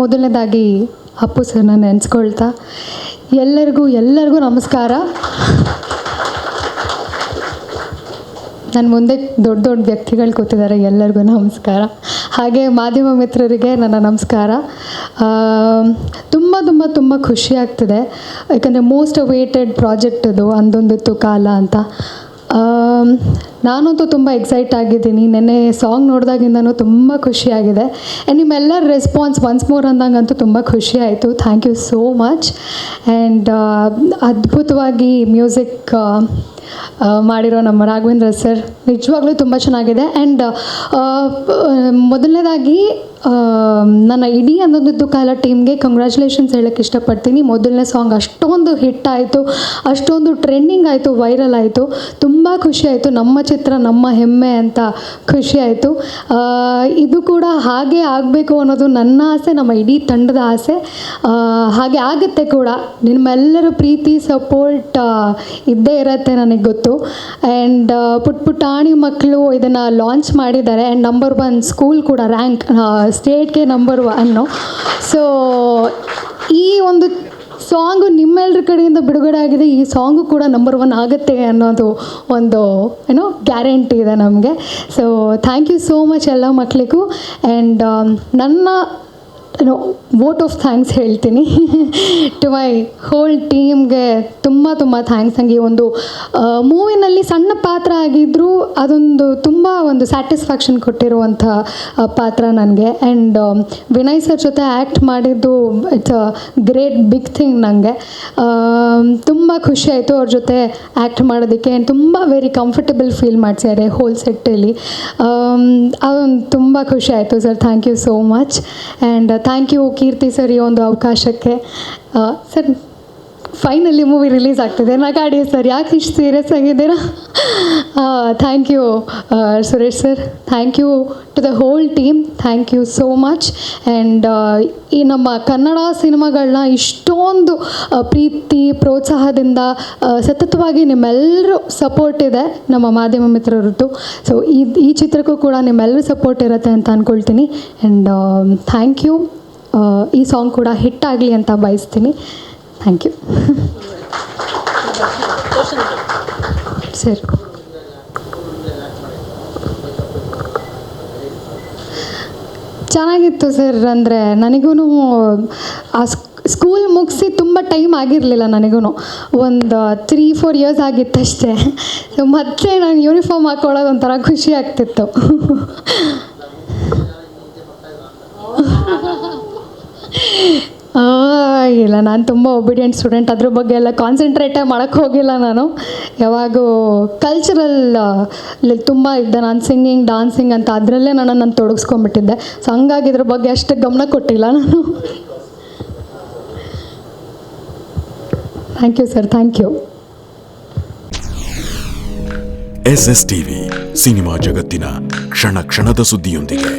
ಮೊದಲನೇದಾಗಿ ಅಪ್ಪು ಸರ್ನ ನೆನೆಸ್ಕೊಳ್ತಾ ಎಲ್ಲರಿಗೂ ನಮಸ್ಕಾರ. ನನ್ನ ಮುಂದೆ ದೊಡ್ಡ ವ್ಯಕ್ತಿಗಳು ಕೂತಿದ್ದಾರೆ, ಎಲ್ಲರಿಗೂ ನಮಸ್ಕಾರ. ಹಾಗೆ ಮಾಧ್ಯಮ ಮಿತ್ರರಿಗೆ ನನ್ನ ನಮಸ್ಕಾರ. ತುಂಬ ಖುಷಿ ಆಗ್ತಿದೆ, ಯಾಕಂದರೆ ಮೋಸ್ಟ್ ಅವೇಟೆಡ್ ಪ್ರಾಜೆಕ್ಟ್ ಅದು ಅಂದೊಂದಿತ್ತು ಕಾಲ ಅಂತ. ನಾನಂತೂ ತುಂಬ ಎಕ್ಸೈಟ್ ಆಗಿದ್ದೀನಿ. ನೆನ್ನೆ ಸಾಂಗ್ ನೋಡಿದಾಗಿಂದನೂ ತುಂಬ ಖುಷಿಯಾಗಿದೆ. ಆ್ಯಂಡ್ ನಿಮ್ಮೆಲ್ಲರ ರೆಸ್ಪಾನ್ಸ್ ಒನ್ಸ್ ಮೋರ್ ಅಂದಂಗಂತೂ ತುಂಬ ಖುಷಿ ಆಯಿತು. Thank you so much. And ಅದ್ಭುತವಾಗಿ ಮ್ಯೂಸಿಕ್ ಮಾಡಿರೋ ನಮ್ಮ ರಾಘವೇಂದ್ರ ಸರ್ ನಿಜವಾಗ್ಲೂ ತುಂಬ ಚೆನ್ನಾಗಿದೆ. ಆ್ಯಂಡ್ ಮೊದಲನೇದಾಗಿ ನನ್ನ ಇಡೀ ಅಂದೊಂದಿತ್ತು ಕಾಲ ಟೀಮ್ಗೆ ಕಂಗ್ರ್ಯಾಚುಲೇಷನ್ಸ್ ಹೇಳೋಕ್ಕೆ ಇಷ್ಟಪಡ್ತೀನಿ. ಮೊದಲನೇ ಸಾಂಗ್ ಅಷ್ಟೊಂದು ಹಿಟ್ ಆಯಿತು, ಅಷ್ಟೊಂದು ಟ್ರೆಂಡಿಂಗ್ ಆಯಿತು, ವೈರಲ್ ಆಯಿತು. ತುಂಬ ಖುಷಿ ಆಯಿತು. ನಮ್ಮ ಚಿತ್ರ ನಮ್ಮ ಹೆಮ್ಮೆ ಅಂತ ಖುಷಿ ಆಯಿತು. ಇದು ಕೂಡ ಹಾಗೆ ಆಗಬೇಕು ಅನ್ನೋದು ನನ್ನ ಆಸೆ, ನಮ್ಮ ಇಡೀ ತಂಡದ ಆಸೆ. ಹಾಗೆ ಆಗುತ್ತೆ ಕೂಡ. ನಿಮ್ಮೆಲ್ಲರ ಪ್ರೀತಿ ಸಪೋರ್ಟ್ ಇದ್ದೇ ಇರುತ್ತೆ ನನಗೆ ಗೊತ್ತು. ಆ್ಯಂಡ್ ಪುಟ್ಟಾಣಿ ಮಕ್ಕಳು ಇದನ್ನು ಲಾಂಚ್ ಮಾಡಿದ್ದಾರೆ. ಆ್ಯಂಡ್ ನಂಬರ್ 1 ಸ್ಕೂಲ್ ಕೂಡ ರ್ಯಾಂಕ್ ಸ್ಟೇಟ್ಗೆ ನಂಬರ್ 1. ಸೊ ಈ ಒಂದು ಸಾಂಗು ನಿಮ್ಮೆಲ್ಲರ ಕಡೆಯಿಂದ ಬಿಡುಗಡೆ ಆಗಿದೆ. ಈ ಸಾಂಗು ಕೂಡ ನಂಬರ್ 1 ಆಗುತ್ತೆ ಅನ್ನೋದು ಒಂದು ಗ್ಯಾರಂಟಿ ಇದೆ ನಮಗೆ. So thank you so much ಎಲ್ಲ ಮಕ್ಕಳಿಗೂ. ಆ್ಯಂಡ್ ನನ್ನ ವೋಟ್ ಆಫ್ ಥ್ಯಾಂಕ್ಸ್ ಹೇಳ್ತೀನಿ ಟು ಮೈ ಹೋಲ್ ಟೀಮ್ಗೆ. ತುಂಬ ಥ್ಯಾಂಕ್ಸ್. ನನಗೆ ಒಂದು ಮೂವಿನಲ್ಲಿ ಸಣ್ಣ ಪಾತ್ರ ಆಗಿದ್ದರೂ ಅದೊಂದು ತುಂಬ ಒಂದು ಸ್ಯಾಟಿಸ್ಫ್ಯಾಕ್ಷನ್ ಕೊಟ್ಟಿರುವಂಥ ಪಾತ್ರ ನನಗೆ. ಆ್ಯಂಡ್ ವಿನಯ್ ಸರ್ ಜೊತೆ ಆ್ಯಕ್ಟ್ ಮಾಡಿದ್ದು it's a great big thing ನನಗೆ. ತುಂಬ ಖುಷಿ ಆಯಿತು ಅವ್ರ ಜೊತೆ ಆ್ಯಕ್ಟ್ ಮಾಡೋದಕ್ಕೆ. ಆ್ಯಂಡ್ ತುಂಬ ವೆರಿ ಕಂಫರ್ಟಬಲ್ ಫೀಲ್ ಮಾಡಿಸಿದ್ದಾರೆ ಹೋಲ್ ಸೆಟ್ಟಲ್ಲಿ. ಅದೊಂದು ತುಂಬ ಖುಷಿ ಆಯಿತು sir. Thank you so much. And thank you Keerthi sir ಈ ಒಂದು ಅವಕಾಶಕ್ಕೆ. ಸರ್ ಫೈನಲಿ ಮೂವಿ ರಿಲೀಸ್ ಆಗ್ತಿದೆ. ನಗಾಡಿ ಸರ್, ಯಾಕೆ ಇಷ್ಟು ಸೀರಿಯಸ್ ಆಗಿದ್ದೀರಾ? Thank you Suresh sir. Thank you to the whole team. Thank you so much. And ಈ ನಮ್ಮ ಕನ್ನಡ ಸಿನಿಮಾಗಳನ್ನ ಇಷ್ಟೊಂದು ಪ್ರೀತಿ ಪ್ರೋತ್ಸಾಹದಿಂದ ಸತತವಾಗಿ ನಿಮ್ಮೆಲ್ಲರೂ ಸಪೋರ್ಟ್ ಇದೆ ನಮ್ಮ ಮಾಧ್ಯಮ ಮಿತ್ರರದ್ದು. ಸೊ ಈ ಚಿತ್ರಕ್ಕೂ ಕೂಡ ನಿಮ್ಮೆಲ್ಲರೂ ಸಪೋರ್ಟ್ ಇರುತ್ತೆ ಅಂತ ಅಂದ್ಕೊಳ್ತೀನಿ. And thank you. ಈ ಸಾಂಗ್ ಕೂಡ ಹಿಟ್ ಆಗಲಿ ಅಂತ ಬಯಸ್ತೀನಿ. Thank you sir. ಚೆನ್ನಾಗಿತ್ತು ಸರ್. ಅಂದರೆ ನನಗೂ ಆ ಸ್ಕೂಲ್ ಮುಗಿಸಿ ತುಂಬ ಟೈಮ್ ಆಗಿರಲಿಲ್ಲ. ನನಗೂ ಒಂದು 3-4 ಇಯರ್ಸ್ ಆಗಿತ್ತಷ್ಟೇ. ಸೊ ಮತ್ತೆ ನಾನು ಯೂನಿಫಾರ್ಮ್ ಹಾಕ್ಕೊಳ್ಳೋದು ಒಂಥರ ಖುಷಿ ಆಗ್ತಿತ್ತು. ಇಲ್ಲ, ನಾನು ತುಂಬ ಒಬಿಡಿಯಂಟ್ ಸ್ಟೂಡೆಂಟ್. ಅದ್ರ ಬಗ್ಗೆ ಎಲ್ಲ ಕಾನ್ಸಂಟ್ರೇಟೇ ಮಾಡೋಕ್ಕೆ ಹೋಗಿಲ್ಲ ನಾನು. ಯಾವಾಗೂ ಕಲ್ಚರಲ್ ತುಂಬ ಇದ್ದೆ ನಾನು. ಸಿಂಗಿಂಗ್, ಡಾನ್ಸಿಂಗ್ ಅಂತ ಅದರಲ್ಲೇ ನಾನು ತೊಡಗಿಸ್ಕೊಂಡ್ಬಿಟ್ಟಿದ್ದೆ. ಸೊ ಹಂಗಾಗಿ ಇದ್ರ ಬಗ್ಗೆ ಅಷ್ಟು ಗಮನ ಕೊಟ್ಟಿಲ್ಲ ನಾನು. Thank you sir. Thank you. SS TV cinema ಜಗತ್ತಿನ ಕ್ಷಣ ಕ್ಷಣದ ಸುದ್ದಿಯೊಂದಿಗೆ.